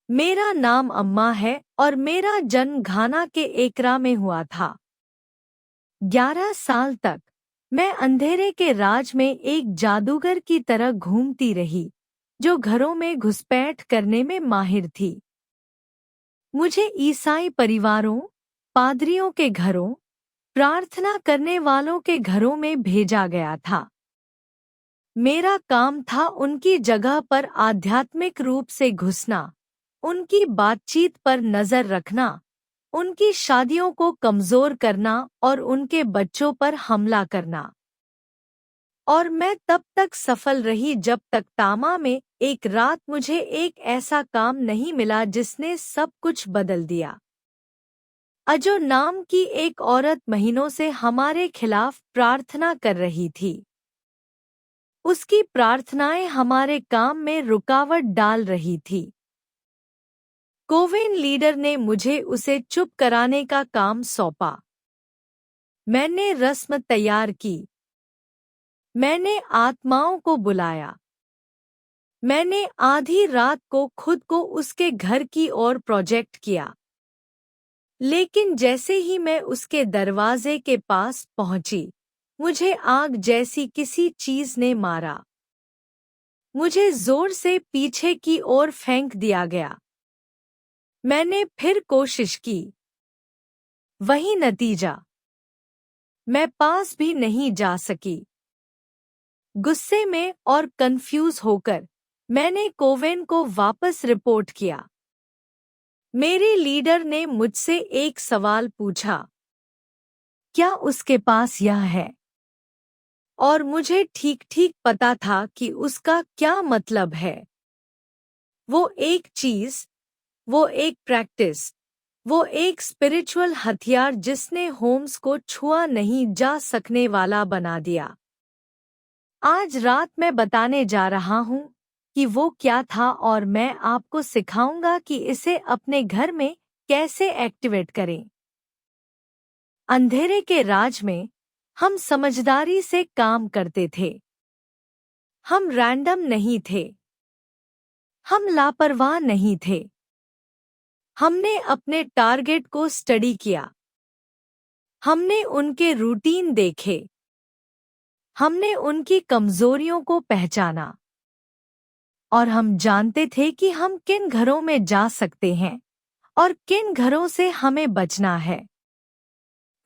मेरा नाम अम्मा है और मेरा जन्म घाना के एकरा में हुआ था। 11 साल तक मैं अंधेरे के राज में एक जादूगर की तरह घूमती रही, जो घरों में घुसपैठ करने में माहिर थी। मुझे ईसाई परिवारों, पादरियों के घरों, प्रार्थना करने वालों के घरों में भेजा गया था। मेरा काम था उनकी जगह पर आध्यात्मिक रूप से घुसना, उनकी बातचीत पर नजर रखना, उनकी शादियों को कमजोर करना और उनके बच्चों पर हमला करना। और मैं तब तक सफल रही जब तक तामा में एक रात मुझे एक ऐसा काम नहीं मिला जिसने सब कुछ बदल दिया। अजो नाम की एक औरत महीनों से हमारे खिलाफ प्रार्थना कर रही थी। उसकी प्रार्थनाएं हमारे काम में रुकावट डाल रही थी। कोवेन लीडर ने मुझे उसे चुप कराने का काम सौंपा। मैंने रस्म तैयार की। मैंने आत्माओं को बुलाया। मैंने आधी रात को खुद को उसके घर की ओर प्रोजेक्ट किया। लेकिन जैसे ही मैं उसके दरवाजे के पास पहुंची, मुझे आग जैसी किसी चीज ने मारा। मुझे जोर से पीछे की ओर फेंक दिया गया। मैंने फिर कोशिश की। वही नतीजा। मैं पास भी नहीं जा सकी। गुस्से में और कंफ्यूज होकर मैंने कोवेन को वापस रिपोर्ट किया। मेरे लीडर ने मुझसे एक सवाल पूछा, क्या उसके पास यह है? और मुझे ठीक ठीक पता था कि उसका क्या मतलब है। वो एक चीज, वो एक प्रैक्टिस, वो एक स्पिरिचुअल हथियार जिसने होम्स को छुआ नहीं जा सकने वाला बना दिया। आज रात मैं बताने जा रहा हूँ कि वो क्या था और मैं आपको सिखाऊंगा कि इसे अपने घर में कैसे एक्टिवेट करें। अंधेरे के राज में हम समझदारी से काम करते थे। हम रैंडम नहीं थे। हम लापरवाह नहीं थे। हमने अपने टारगेट को स्टडी किया। हमने उनके रूटीन देखे। हमने उनकी कमजोरियों को पहचाना। और हम जानते थे कि हम किन घरों में जा सकते हैं और किन घरों से हमें बचना है।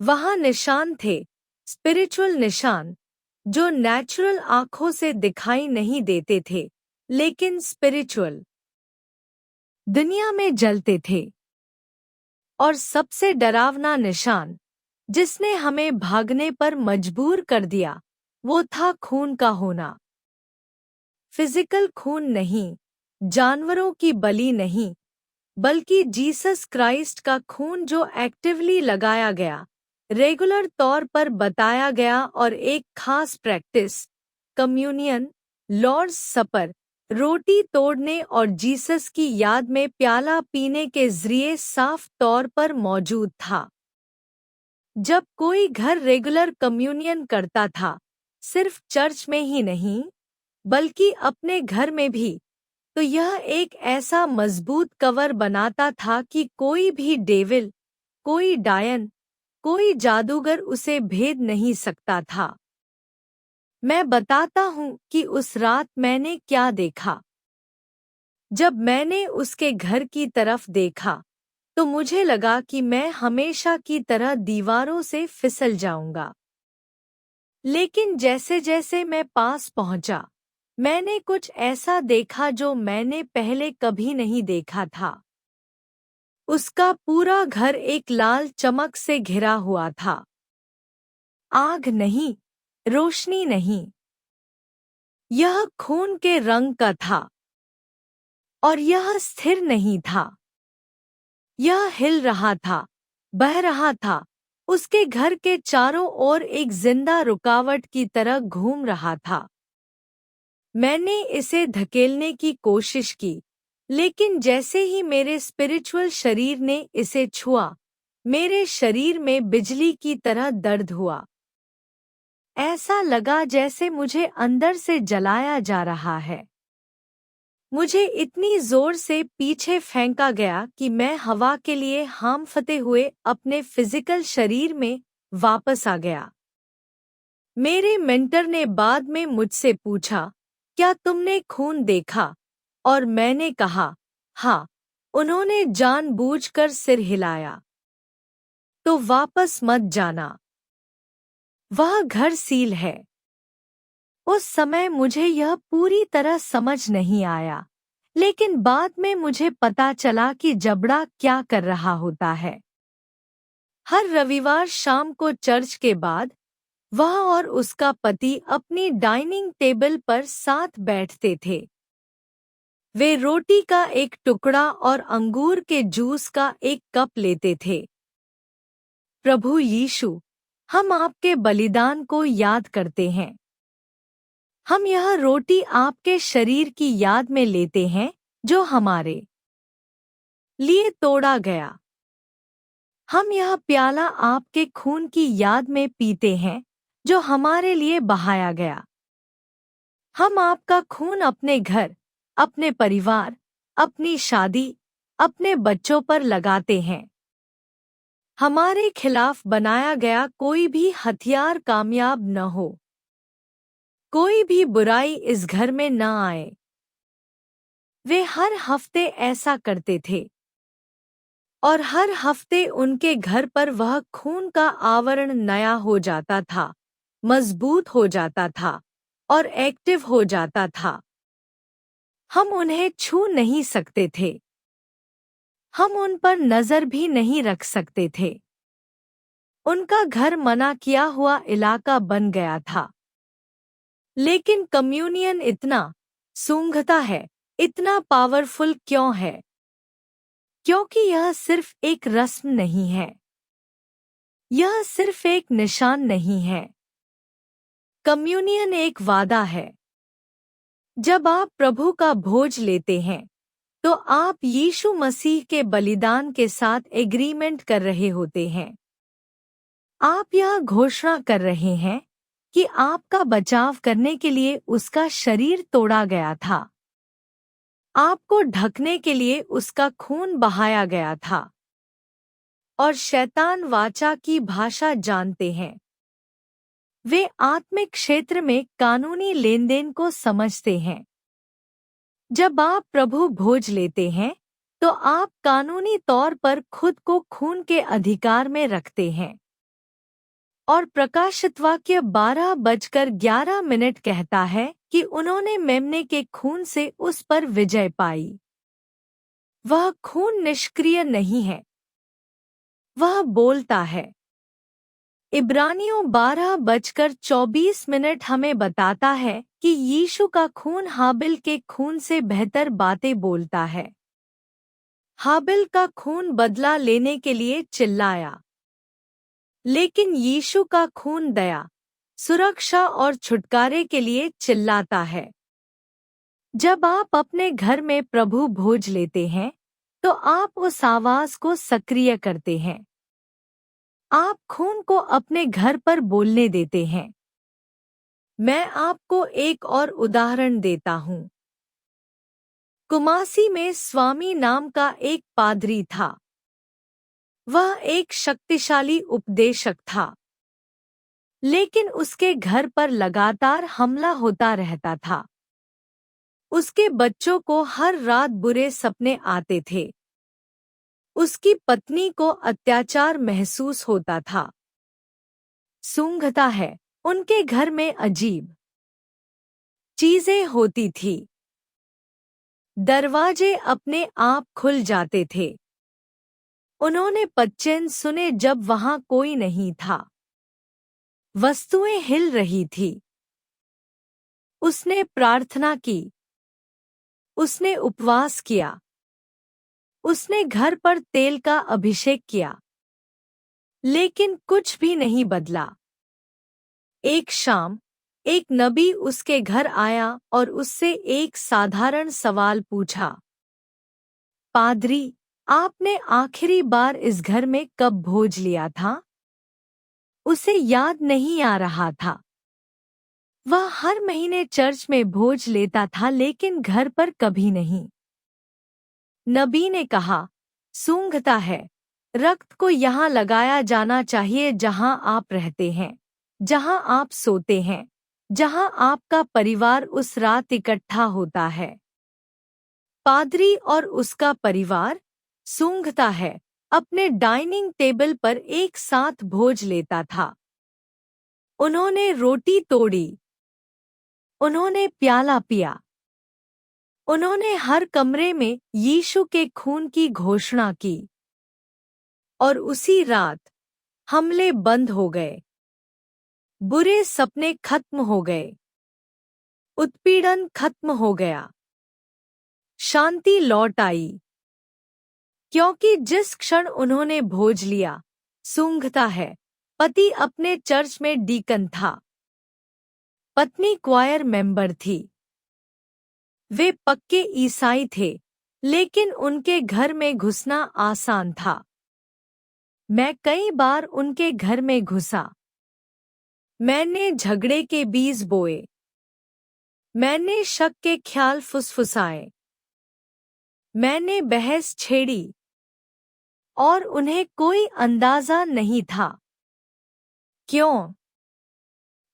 वहाँ निशान थे, स्पिरिचुअल निशान, जो नेचुरल आंखों से दिखाई नहीं देते थे, लेकिन स्पिरिचुअल दुनिया में जलते थे। और सबसे डरावना निशान, जिसने हमें भागने पर मजबूर कर दिया, वो था खून का होना। फिजिकल खून नहीं, जानवरों की बलि नहीं, बल्कि जीसस क्राइस्ट का खून जो एक्टिवली लगाया गया, रेगुलर तौर पर बताया गया और एक खास प्रैक्टिस, कम्युनियन, लॉर्ड्स सपर, रोटी तोड़ने और जीसस की याद में प्याला पीने के जरिए साफ तौर पर मौजूद था। जब कोई घर रेगुलर कम्युनियन करता था, सिर्फ चर्च में ही नहीं, बल्कि अपने घर में भी, तो यह एक ऐसा मजबूत कवर बनाता था कि कोई भी डेविल, कोई डायन, कोई जादूगर उसे भेद नहीं सकता था। मैं बताता हूँ कि उस रात मैंने क्या देखा। जब मैंने उसके घर की तरफ देखा, तो मुझे लगा कि मैं हमेशा की तरह दीवारों से फिसल जाऊंगा। लेकिन जैसे जैसे मैं पास पहुंचा, मैंने कुछ ऐसा देखा जो मैंने पहले कभी नहीं देखा था। उसका पूरा घर एक लाल चमक से घिरा हुआ था। आग नहीं, रोशनी नहीं। यह खून के रंग का था। और यह स्थिर नहीं था। यह हिल रहा था, बह रहा था, उसके घर के चारों ओर एक जिंदा रुकावट की तरह घूम रहा था। मैंने इसे धकेलने की कोशिश की, लेकिन जैसे ही मेरे स्पिरिचुअल शरीर ने इसे छुआ, मेरे शरीर में बिजली की तरह दर्द हुआ। ऐसा लगा जैसे मुझे अंदर से जलाया जा रहा है। मुझे इतनी जोर से पीछे फेंका गया कि मैं हवा के लिए हांफते हुए अपने फिजिकल शरीर में वापस आ गया। मेरे मेंटर ने बाद में मुझसे पूछा, क्या तुमने खून देखा? और मैंने कहा, हाँ। उन्होंने जानबूझकर सिर हिलाया। तो वापस मत जाना, वह घर सील है। उस समय मुझे यह पूरी तरह समझ नहीं आया, लेकिन बाद में मुझे पता चला कि जबड़ा क्या कर रहा होता है। हर रविवार शाम को चर्च के बाद वह और उसका पति अपनी डाइनिंग टेबल पर साथ बैठते थे। वे रोटी का एक टुकड़ा और अंगूर के जूस का एक कप लेते थे। प्रभु यीशु, हम आपके बलिदान को याद करते हैं। हम यह रोटी आपके शरीर की याद में लेते हैं जो हमारे लिए तोड़ा गया। हम यह प्याला आपके खून की याद में पीते हैं जो हमारे लिए बहाया गया। हम आपका खून अपने घर, अपने परिवार, अपनी शादी, अपने बच्चों पर लगाते हैं। हमारे खिलाफ बनाया गया कोई भी हथियार कामयाब न हो। कोई भी बुराई इस घर में न आए। वे हर हफ्ते ऐसा करते थे और हर हफ्ते उनके घर पर वह खून का आवरण नया हो जाता था, मजबूत हो जाता था और एक्टिव हो जाता था। हम उन्हें छू नहीं सकते थे। हम उन पर नजर भी नहीं रख सकते थे। उनका घर मना किया हुआ इलाका बन गया था। लेकिन कम्युनियन इतना सूंघता है, इतना पावरफुल क्यों है? क्योंकि यह सिर्फ एक रस्म नहीं है। यह सिर्फ एक निशान नहीं है। कम्युनियन एक वादा है। जब आप प्रभु का भोज लेते हैं, तो आप यीशु मसीह के बलिदान के साथ एग्रीमेंट कर रहे होते हैं। आप यह घोषणा कर रहे हैं कि आपका बचाव करने के लिए उसका शरीर तोड़ा गया था। आपको ढकने के लिए उसका खून बहाया गया था। और शैतान वाचा की भाषा जानते हैं। वे आत्मिक क्षेत्र में कानूनी लेनदेन को समझते हैं। जब आप प्रभु भोज लेते हैं, तो आप कानूनी तौर पर खुद को खून के अधिकार में रखते हैं। और प्रकाशितवाक्य 12:11 कहता है कि उन्होंने मेमने के खून से उस पर विजय पाई। वह खून निष्क्रिय नहीं है, वह बोलता है। इब्रानियों 12:24 हमें बताता है कि यीशु का खून हाबिल के खून से बेहतर बातें बोलता है। हाबिल का खून बदला लेने के लिए चिल्लाया, लेकिन यीशु का खून दया, सुरक्षा और छुटकारे के लिए चिल्लाता है। जब आप अपने घर में प्रभु भोज लेते हैं, तो आप उस आवाज को सक्रिय करते हैं। आप खून को अपने घर पर बोलने देते हैं। मैं आपको एक और उदाहरण देता हूँ। कुमासी में स्वामी नाम का एक पादरी था। वह एक शक्तिशाली उपदेशक था, लेकिन उसके घर पर लगातार हमला होता रहता था। उसके बच्चों को हर रात बुरे सपने आते थे। उसकी पत्नी को अत्याचार महसूस होता था। सूंघता है, उनके घर में अजीब चीजें होती थी। दरवाजे अपने आप खुल जाते थे। उन्होंने पच्चीन सुने जब वहां कोई नहीं था। वस्तुएं हिल रही थी। उसने प्रार्थना की। उसने उपवास किया। उसने घर पर तेल का अभिषेक किया, लेकिन कुछ भी नहीं बदला। एक शाम एक नबी उसके घर आया और उससे एक साधारण सवाल पूछा, पादरी, आपने आखिरी बार इस घर में कब भोज लिया था? उसे याद नहीं आ रहा था। वह हर महीने चर्च में भोज लेता था लेकिन घर पर कभी नहीं। नबी ने कहा, सूंघता है। रक्त को यहाँ लगाया जाना चाहिए जहाँ आप रहते हैं, जहाँ आप सोते हैं, जहाँ आपका परिवार उस रात इकट्ठा होता है। पादरी और उसका परिवार, सूंघता है, अपने डाइनिंग टेबल पर एक साथ भोज लेता था। उन्होंने रोटी तोड़ी, उन्होंने प्याला पिया, उन्होंने हर कमरे में यीशु के खून की घोषणा की। और उसी रात हमले बंद हो गए, बुरे सपने खत्म हो गए, उत्पीड़न खत्म हो गया, शांति लौट आई। क्योंकि जिस क्षण उन्होंने भोज लिया, सूंघता है, पति अपने चर्च में डीकन था, पत्नी क्वायर मेंबर थी। वे पक्के ईसाई थे, लेकिन उनके घर में घुसना आसान था। मैं कई बार उनके घर में घुसा। मैंने झगड़े के बीज बोए, मैंने शक के ख्याल फुसफुसाए, मैंने बहस छेड़ी, और उन्हें कोई अंदाजा नहीं था। क्यों?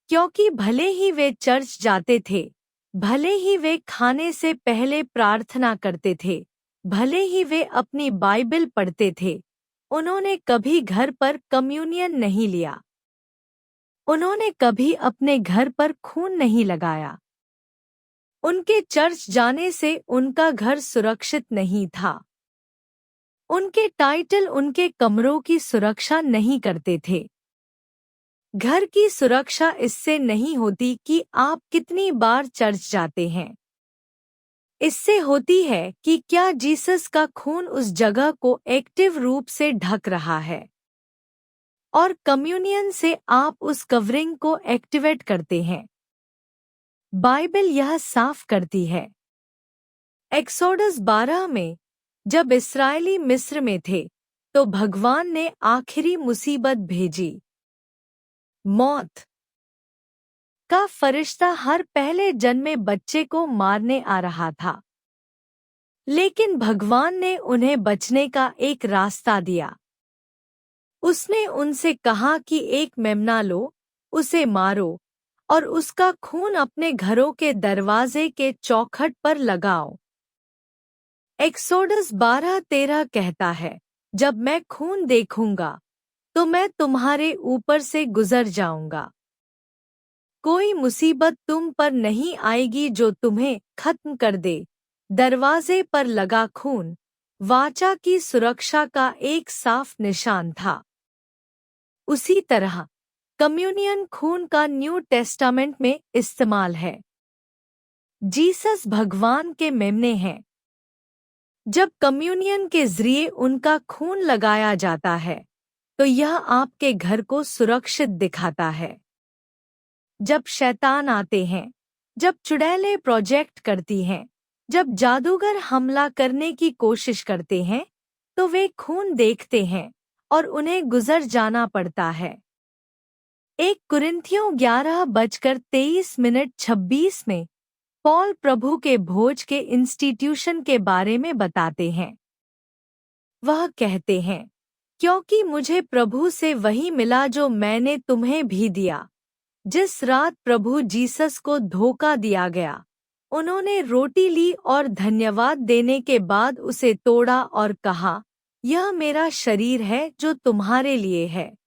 क्योंकि भले ही वे चर्च जाते थे, भले ही वे खाने से पहले प्रार्थना करते थे, भले ही वे अपनी बाइबल पढ़ते थे, उन्होंने कभी घर पर कम्युनियन नहीं लिया। उन्होंने कभी अपने घर पर खून नहीं लगाया। उनके चर्च जाने से उनका घर सुरक्षित नहीं था। उनके टाइटल उनके कमरों की सुरक्षा नहीं करते थे। घर की सुरक्षा इससे नहीं होती कि आप कितनी बार चर्च जाते हैं। इससे होती है कि क्या जीसस का खून उस जगह को एक्टिव रूप से ढक रहा है। और कम्युनियन से आप उस कवरिंग को एक्टिवेट करते हैं। बाइबल यह साफ करती है। एक्सोडस 12 में जब इस्राएली मिस्र में थे, तो भगवान ने आखिरी मुसीबत भेजी। मौत का फरिश्ता हर पहले जन्मे बच्चे को मारने आ रहा था। लेकिन भगवान ने उन्हें बचने का एक रास्ता दिया। उसने उनसे कहा कि एक मेमना लो, उसे मारो, और उसका खून अपने घरों के दरवाजे के चौखट पर लगाओ। एक्सोडस 12:13 कहता है, जब मैं खून देखूंगा, तो मैं तुम्हारे ऊपर से गुजर जाऊंगा। कोई मुसीबत तुम पर नहीं आएगी जो तुम्हें खत्म कर दे। दरवाजे पर लगा खून वाचा की सुरक्षा का एक साफ निशान था। उसी तरह कम्युनियन खून का न्यू टेस्टामेंट में इस्तेमाल है। जीसस भगवान के मेमने हैं। जब कम्युनियन के जरिए उनका खून लगाया जाता है, तो यह आपके घर को सुरक्षित दिखाता है। जब शैतान आते हैं, जब चुड़ैलें प्रोजेक्ट करती हैं, जब जादूगर हमला करने की कोशिश करते हैं, तो वे खून देखते हैं और उन्हें गुजर जाना पड़ता है। 1 कुरिन्थियों 11:23 में पॉल प्रभु के भोज के इंस्टीट्यूशन के बारे में बताते हैं। वह कहते हैं, क्योंकि मुझे प्रभु से वही मिला जो मैंने तुम्हें भी दिया। जिस रात प्रभु जीसस को धोखा दिया गया, उन्होंने रोटी ली और धन्यवाद देने के बाद उसे तोड़ा और कहा, यह मेरा शरीर है जो तुम्हारे लिए है।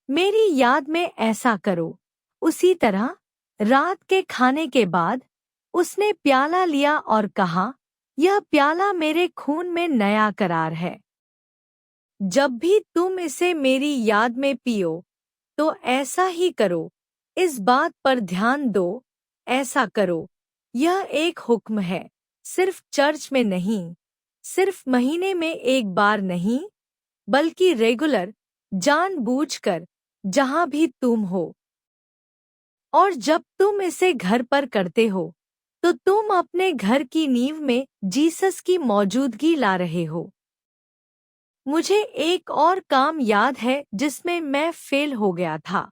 मेरी याद में ऐसा करो। उसी तरह रात के खाने के बाद उसने प्याला लिया और कहा, यह प्याला मेरे खून में नया करार है। जब भी तुम इसे मेरी याद में पियो, तो ऐसा ही करो। इस बात पर ध्यान दो, ऐसा करो। यह एक हुक्म है, सिर्फ चर्च में नहीं, सिर्फ महीने में एक बार नहीं, बल्कि रेगुलर, जानबूझकर, जहां भी तुम हो। और जब तुम इसे घर पर करते हो, तो तुम अपने घर की नींव में जीसस की मौजूदगी ला रहे हो। मुझे एक और काम याद है जिसमें मैं फेल हो गया था।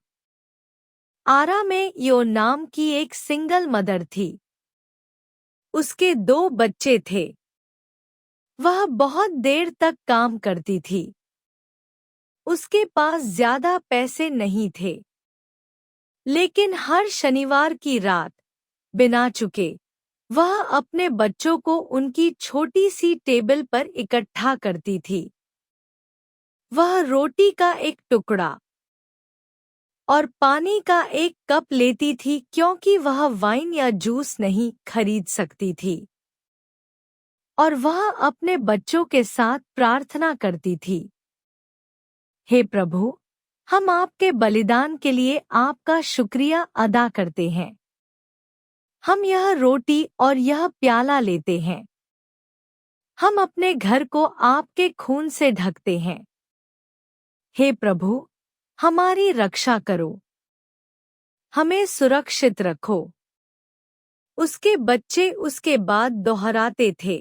आरा में यो नाम की एक सिंगल मदर थी। उसके 2 बच्चे थे। वह बहुत देर तक काम करती थी। उसके पास ज्यादा पैसे नहीं थे, लेकिन हर शनिवार की रात बिना चुके वह अपने बच्चों को उनकी छोटी सी टेबल पर इकट्ठा करती थी। वह रोटी का एक टुकड़ा और पानी का एक कप लेती थी, क्योंकि वह वाइन या जूस नहीं खरीद सकती थी। और वह अपने बच्चों के साथ प्रार्थना करती थी, हे प्रभु, हम आपके बलिदान के लिए आपका शुक्रिया अदा करते हैं। हम यह रोटी और यह प्याला लेते हैं। हम अपने घर को आपके खून से ढकते हैं। हे प्रभु, हमारी रक्षा करो। हमें सुरक्षित रखो। उसके बच्चे उसके बाद दोहराते थे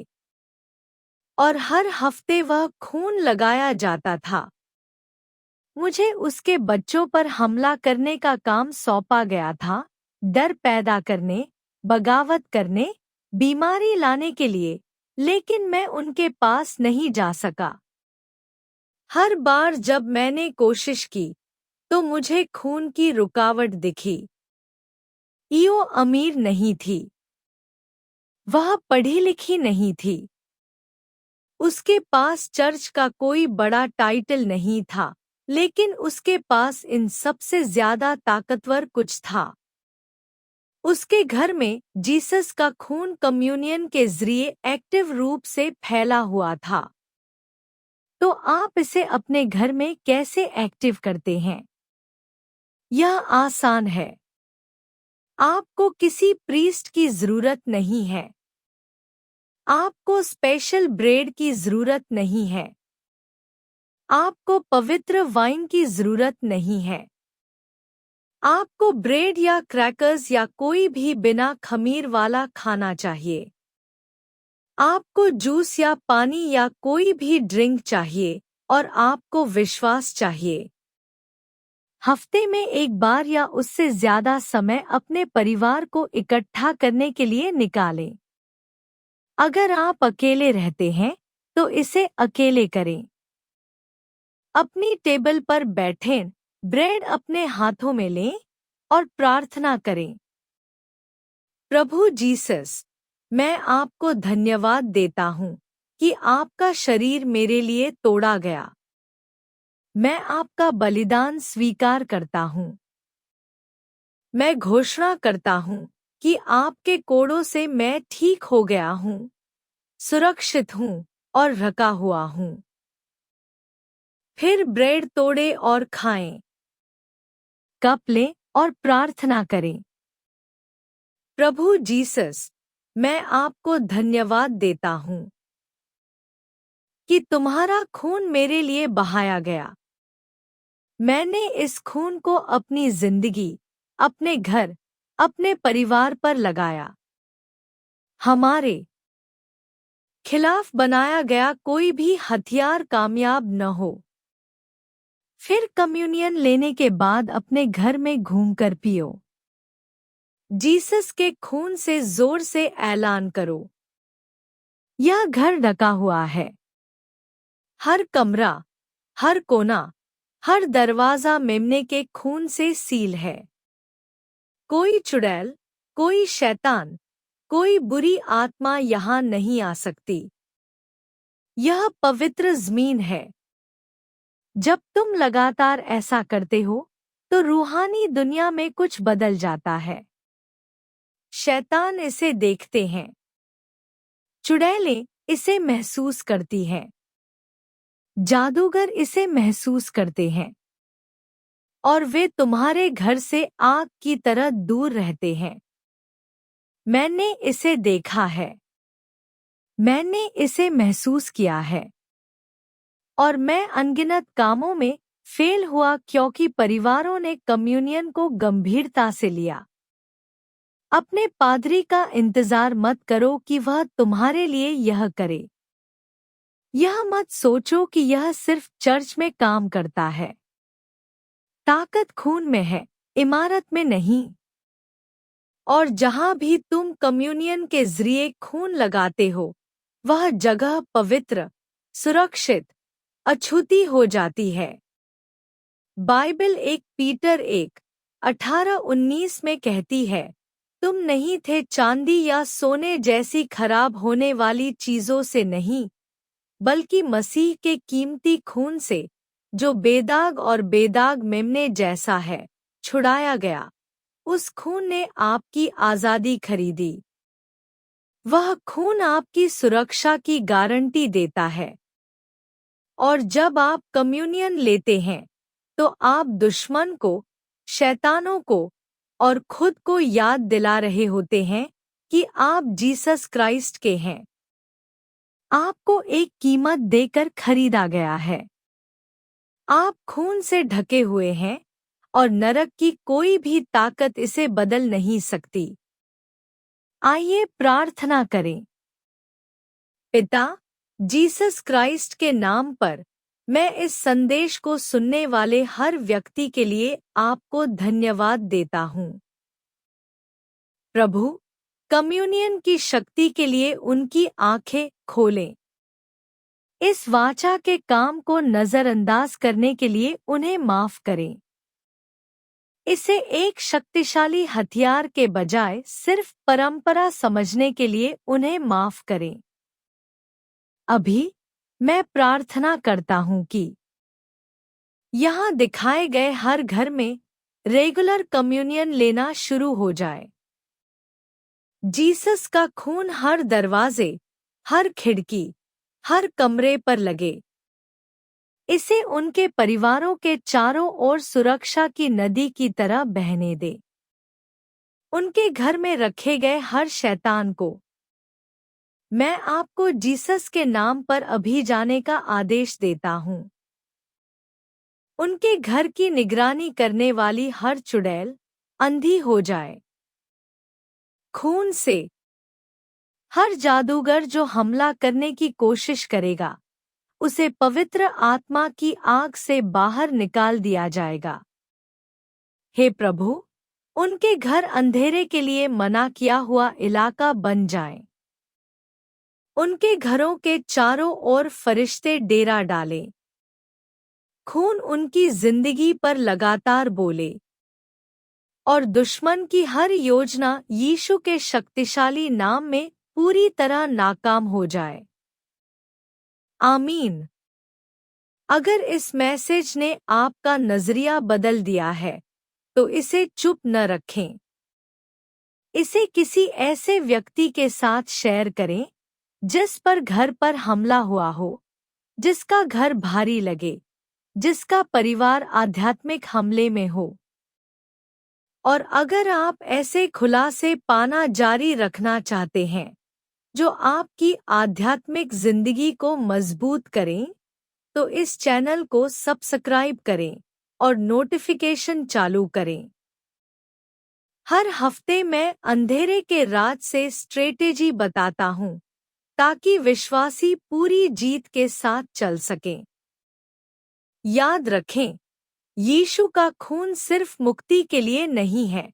और हर हफ्ते वह खून लगाया जाता था। मुझे उसके बच्चों पर हमला करने का काम सौंपा गया था, डर पैदा करने, बगावत करने, बीमारी लाने के लिए, लेकिन मैं उनके पास नहीं जा सका। हर बार जब मैंने कोशिश की, तो मुझे खून की रुकावट दिखी। ईओ अमीर नहीं थी। वह पढ़ी लिखी नहीं थी। उसके पास चर्च का कोई बड़ा टाइटल नहीं था, लेकिन उसके पास इन सबसे ज्यादा ताकतवर कुछ था। उसके घर में जीसस का खून कम्युनियन के जरिए एक्टिव रूप से फैला हुआ था। तो आप इसे अपने घर में कैसे एक्टिव करते हैं? यह आसान है। आपको किसी प्रीस्ट की जरूरत नहीं है। आपको स्पेशल ब्रेड की जरूरत नहीं है। आपको पवित्र वाइन की जरूरत नहीं है। आपको ब्रेड या क्रैकर्स या कोई भी बिना खमीर वाला खाना चाहिए। आपको जूस या पानी या कोई भी ड्रिंक चाहिए, और आपको विश्वास चाहिए। हफ्ते में एक बार या उससे ज्यादा समय अपने परिवार को इकट्ठा करने के लिए निकालें। अगर आप अकेले रहते हैं, तो इसे अकेले करें। अपनी टेबल पर बैठें, ब्रेड अपने हाथों में लें और प्रार्थना करें। प्रभु जीसस, मैं आपको धन्यवाद देता हूँ कि आपका शरीर मेरे लिए तोड़ा गया। मैं आपका बलिदान स्वीकार करता हूँ। मैं घोषणा करता हूँ कि आपके कोड़ों से मैं ठीक हो गया हूँ, सुरक्षित हूँ और रखा हुआ हूँ। फिर ब्रेड तोड़े और खाएं। कप लें और प्रार्थना करें। प्रभु जीसस, मैं आपको धन्यवाद देता हूँ कि तुम्हारा खून मेरे लिए बहाया गया। मैंने इस खून को अपनी जिंदगी, अपने घर, अपने परिवार पर लगाया। हमारे खिलाफ बनाया गया कोई भी हथियार कामयाब न हो। फिर कम्युनियन लेने के बाद अपने घर में घूमकर पियो। जीसस के खून से जोर से ऐलान करो, यह घर ढका हुआ है। हर कमरा, हर कोना, हर दरवाजा मेमने के खून से सील है। कोई चुड़ैल, कोई शैतान, कोई बुरी आत्मा यहाँ नहीं आ सकती। यह पवित्र ज़मीन है। जब तुम लगातार ऐसा करते हो, तो रूहानी दुनिया में कुछ बदल जाता है। शैतान इसे देखते हैं। चुड़ैलें इसे महसूस करती हैं। जादूगर इसे महसूस करते हैं। और वे तुम्हारे घर से आग की तरह दूर रहते हैं। मैंने इसे देखा है। मैंने इसे महसूस किया है। और मैं अनगिनत कामों में फेल हुआ, क्योंकि परिवारों ने कम्युनियन को गंभीरता से लिया। अपने पादरी का इंतजार मत करो कि वह तुम्हारे लिए यह करे। यह मत सोचो कि यह सिर्फ चर्च में काम करता है। ताकत खून में है, इमारत में नहीं। और जहां भी तुम कम्युनियन के जरिए खून लगाते हो, वह जगह पवित्र, सुरक्षित, अछूती हो जाती है। बाइबल 1 पीटर 1:18-19 में कहती है, तुम नहीं थे चांदी या सोने जैसी खराब होने वाली चीजों से नहीं, बल्कि मसीह के कीमती खून से, जो बेदाग और बेदाग मेमने जैसा है, छुड़ाया गया। उस खून ने आपकी आजादी खरीदी। वह खून आपकी सुरक्षा की गारंटी देता है। और जब आप कम्युनियन लेते हैं, तो आप दुश्मन को, शैतानों को और खुद को याद दिला रहे होते हैं कि आप जीसस क्राइस्ट के हैं। आपको एक कीमत देकर खरीदा गया है। आप खून से ढके हुए हैं और नरक की कोई भी ताकत इसे बदल नहीं सकती। आइए प्रार्थना करें। पिता, जीसस क्राइस्ट के नाम पर मैं इस संदेश को सुनने वाले हर व्यक्ति के लिए आपको धन्यवाद देता हूँ। प्रभु, कम्युनियन की शक्ति के लिए उनकी आंखें खोलें। इस वाचा के काम को नजरअंदाज करने के लिए उन्हें माफ करें। इसे एक शक्तिशाली हथियार के बजाय सिर्फ परंपरा समझने के लिए उन्हें माफ करें। अभी मैं प्रार्थना करता हूँ कि यहाँ दिखाए गए हर घर में रेगुलर कम्युनियन लेना शुरू हो जाए। जीसस का खून हर दरवाजे, हर खिड़की, हर कमरे पर लगे। इसे उनके परिवारों के चारों ओर सुरक्षा की नदी की तरह बहने दे। उनके घर में रखे गए हर शैतान को मैं आपको जीसस के नाम पर अभी जाने का आदेश देता हूँ। उनके घर की निगरानी करने वाली हर चुड़ैल अंधी हो जाए। खून से हर जादूगर जो हमला करने की कोशिश करेगा, उसे पवित्र आत्मा की आग से बाहर निकाल दिया जाएगा। हे प्रभु, उनके घर अंधेरे के लिए मना किया हुआ इलाका बन जाए। उनके घरों के चारों ओर फरिश्ते डेरा डालें। खून उनकी जिंदगी पर लगातार बोले और दुश्मन की हर योजना यीशु के शक्तिशाली नाम में पूरी तरह नाकाम हो जाए। आमीन। अगर इस मैसेज ने आपका नजरिया बदल दिया है, तो इसे चुप न रखें। इसे किसी ऐसे व्यक्ति के साथ शेयर करें जिस पर घर पर हमला हुआ हो, जिसका घर भारी लगे, जिसका परिवार आध्यात्मिक हमले में हो। और अगर आप ऐसे खुलासे पाना जारी रखना चाहते हैं जो आपकी आध्यात्मिक जिंदगी को मजबूत करें, तो इस चैनल को सब्सक्राइब करें और नोटिफिकेशन चालू करें। हर हफ्ते मैं अंधेरे के राज से स्ट्रेटेजी बताता हूँ ताकि विश्वासी पूरी जीत के साथ चल सकें। याद रखें, यीशु का खून सिर्फ मुक्ति के लिए नहीं है।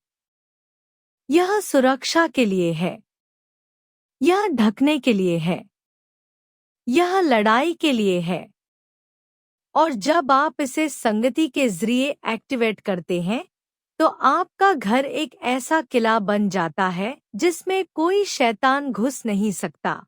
यह सुरक्षा के लिए है। यह ढकने के लिए है। यह लड़ाई के लिए है। और जब आप इसे संगति के जरिए एक्टिवेट करते हैं, तो आपका घर एक ऐसा किला बन जाता है जिसमें कोई शैतान घुस नहीं सकता।